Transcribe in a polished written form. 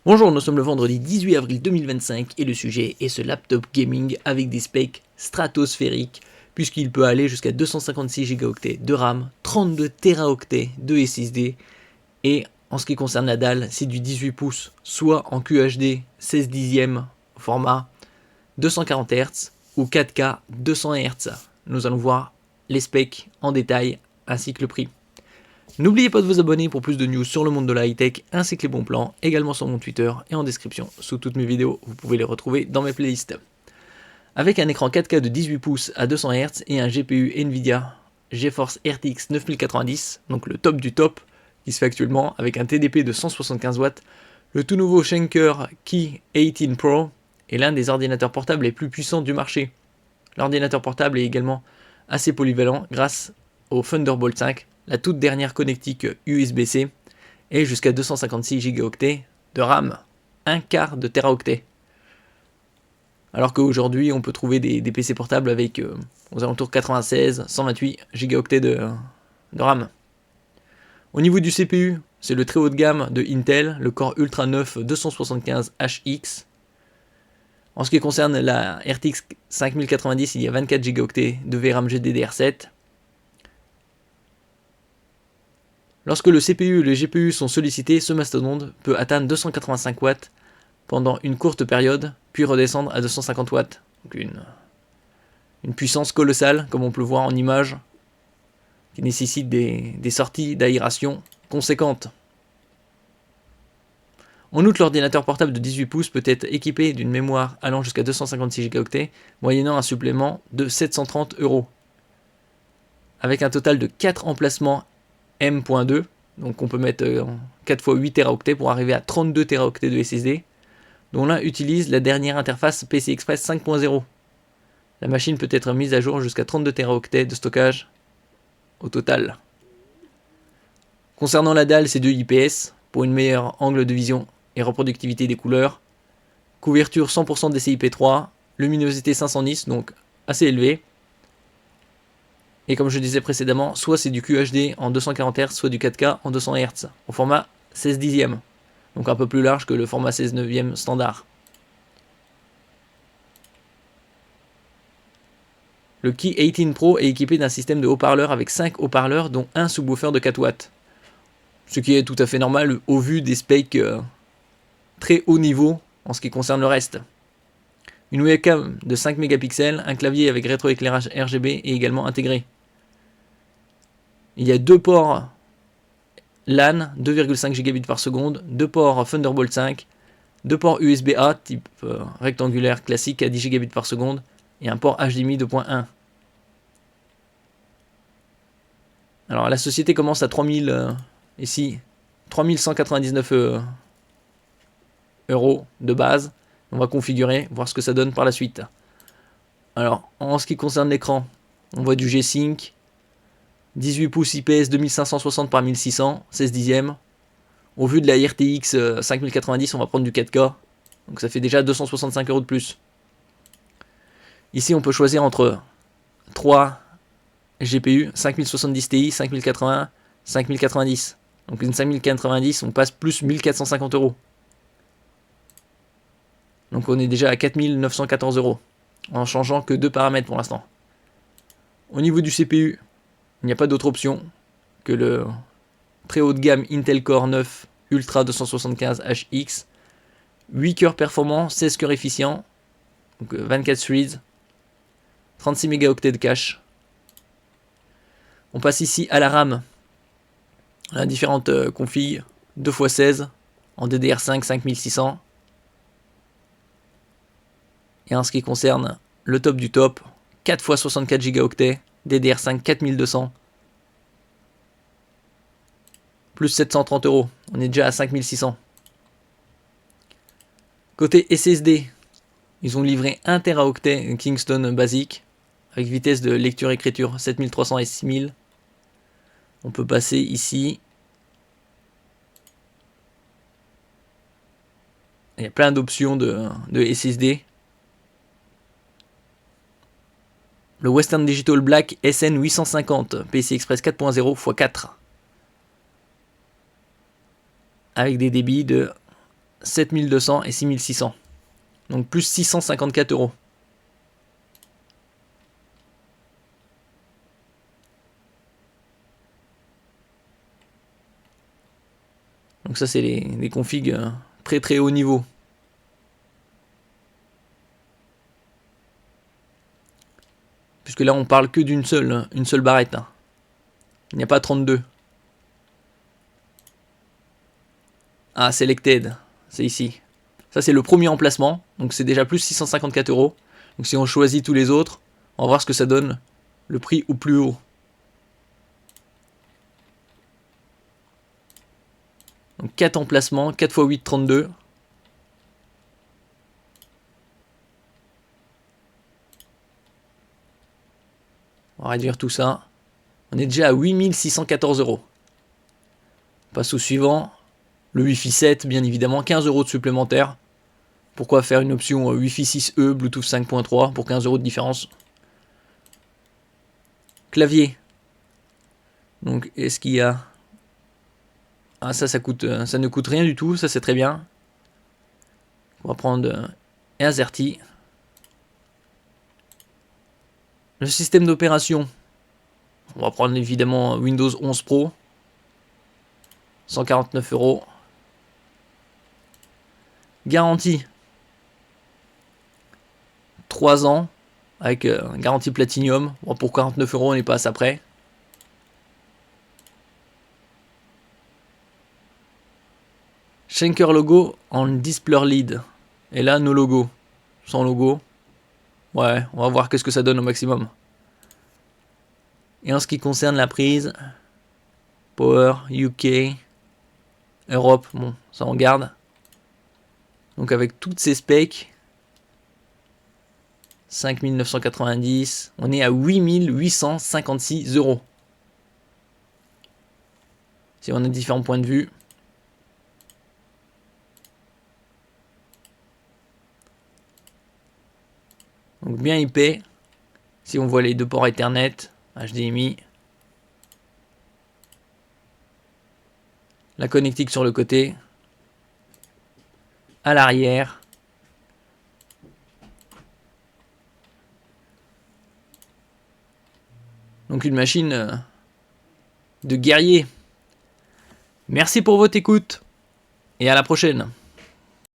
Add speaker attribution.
Speaker 1: Bonjour, nous sommes le vendredi 18 avril 2025 et le sujet est ce laptop gaming avec des specs stratosphériques puisqu'il peut aller jusqu'à 256 Go de RAM, 32 Teraoctets de SSD et en ce qui concerne la dalle, c'est du 18 pouces, soit en QHD 16 dixièmes format 240 Hz ou 4K 200 Hz. Nous allons voir les specs en détail ainsi que le prix. N'oubliez pas de vous abonner pour plus de news sur le monde de la high-tech ainsi que les bons plans, également sur mon Twitter et en description sous toutes mes vidéos, vous pouvez les retrouver dans mes playlists. Avec un écran 4K de 18 pouces à 200 Hz et un GPU Nvidia GeForce RTX 9090, donc le top du top, qui se fait actuellement avec un TDP de 175 watts, le tout nouveau Shenker Key 18 Pro est l'un des ordinateurs portables les plus puissants du marché. L'ordinateur portable est également assez polyvalent grâce au Thunderbolt 5, la toute dernière connectique USB-C, et jusqu'à 256 Go de RAM, un quart de Teraoctet. Alors qu'aujourd'hui, on peut trouver des PC portables avec aux alentours 96, 128 Go de RAM. Au niveau du CPU, c'est le très haut de gamme de Intel, le Core Ultra 9 275HX. En ce qui concerne la RTX 5090, il y a 24 Go de VRAM GDDR7. Lorsque le CPU et le GPU sont sollicités, ce mastodonte peut atteindre 285 watts pendant une courte période, puis redescendre à 250 watts. Donc une puissance colossale, comme on peut le voir en image, qui nécessite des sorties d'aération conséquentes. En outre, l'ordinateur portable de 18 pouces peut être équipé d'une mémoire allant jusqu'à 256 Go, moyennant un supplément de 730 €. Avec un total de 4 emplacements M.2, donc on peut mettre 4 x 8 Teraoctets pour arriver à 32 Teraoctets de SSD, dont l'un utilise la dernière interface PCI Express 5.0. La machine peut être mise à jour jusqu'à 32 Teraoctets de stockage au total. Concernant la dalle, c'est de IPS pour une meilleure angle de vision et reproductivité des couleurs. Couverture 100% DCI-P3, luminosité 500 nits, donc assez élevée. Et comme je disais précédemment, soit c'est du QHD en 240 Hz, soit du 4K en 200 Hz, au format 16 dixièmes, donc un peu plus large que le format 16 neuvième standard. Le Key 18 Pro est équipé d'un système de haut-parleurs avec 5 haut-parleurs, dont un subwoofer de 4 watts. Ce qui est tout à fait normal au vu des specs très haut niveau en ce qui concerne le reste. Une webcam de 5 mégapixels, un clavier avec rétroéclairage RGB est également intégré. Il y a deux ports LAN 2,5 gigabits par seconde, deux ports Thunderbolt 5, deux ports USB-A type rectangulaire classique à 10 gigabits par seconde et un port HDMI 2.1. Alors la société commence à 3199 € de base. On va configurer, voir ce que ça donne par la suite. Alors en ce qui concerne l'écran, on voit du G-Sync, 18 pouces IPS 2560 par 1600, 16 dixièmes. Au vu de la RTX 5090, on va prendre du 4K. Donc ça fait déjà 265 € de plus. Ici, on peut choisir entre 3 GPU, 5070 Ti, 5080, 5090. Donc une 5090, on passe plus 1450 €. Donc on est déjà à 4914 € en changeant que deux paramètres pour l'instant. Au niveau du CPU, il n'y a pas d'autre option que le très haut de gamme Intel Core 9 Ultra 275HX. 8 cœurs performants, 16 cœurs efficients, donc 24 threads, 36 mégaoctets de cache. On passe ici à la RAM. On a différentes configs, 2x16 en DDR5 5600. Et en ce qui concerne le top du top, 4 x 64 Go, DDR5 4200, plus 730 €, on est déjà à 5600. Côté SSD, ils ont livré 1 Teraoctet Kingston basique, avec vitesse de lecture-écriture 7300 et 6000. On peut passer ici. Il y a plein d'options de SSD. Le Western Digital Black SN850 PCI Express 4.0 x 4 avec des débits de 7200 et 6600. Donc plus 654 euros. Donc ça c'est les configs très très haut niveau. Puisque là on parle que d'une seule barrette. Il n'y a pas 32. Ah, Selected, c'est ici. Ça c'est le premier emplacement, donc c'est déjà plus 654 euros. Donc si on choisit tous les autres, on va voir ce que ça donne, le prix au plus haut. Donc 4 emplacements, 4 x 8, 32. On va réduire tout ça. On est déjà à 8614 euros. On passe au suivant. Le Wi-Fi 7, bien évidemment, 15 euros de supplémentaire. Pourquoi faire une option Wi-Fi 6E, Bluetooth 5.3 pour 15 euros de différence? Clavier. Donc, est-ce qu'il y a... Ah, ça ne coûte rien du tout, ça c'est très bien. On va prendre AZERTY. Le système d'opération. On va prendre évidemment Windows 11 Pro. 149 euros. Garantie. 3 ans. Avec garantie Platinum. Bon, pour 49 euros, on n'est pas à ça près. Schenker logo en display lead. Et là, nos logos. Sans logo. Ouais, on va voir qu'est-ce que ça donne au maximum. Et en ce qui concerne la prise, Power, UK, Europe, bon, ça on garde. Donc avec toutes ces specs, 5990, on est à 8856 euros. Si on a différents points de vue. Donc bien IP. Si on voit les deux ports Ethernet, HDMI. La connectique sur le côté. À l'arrière. Donc une machine de guerrier. Merci pour votre écoute. Et à la prochaine.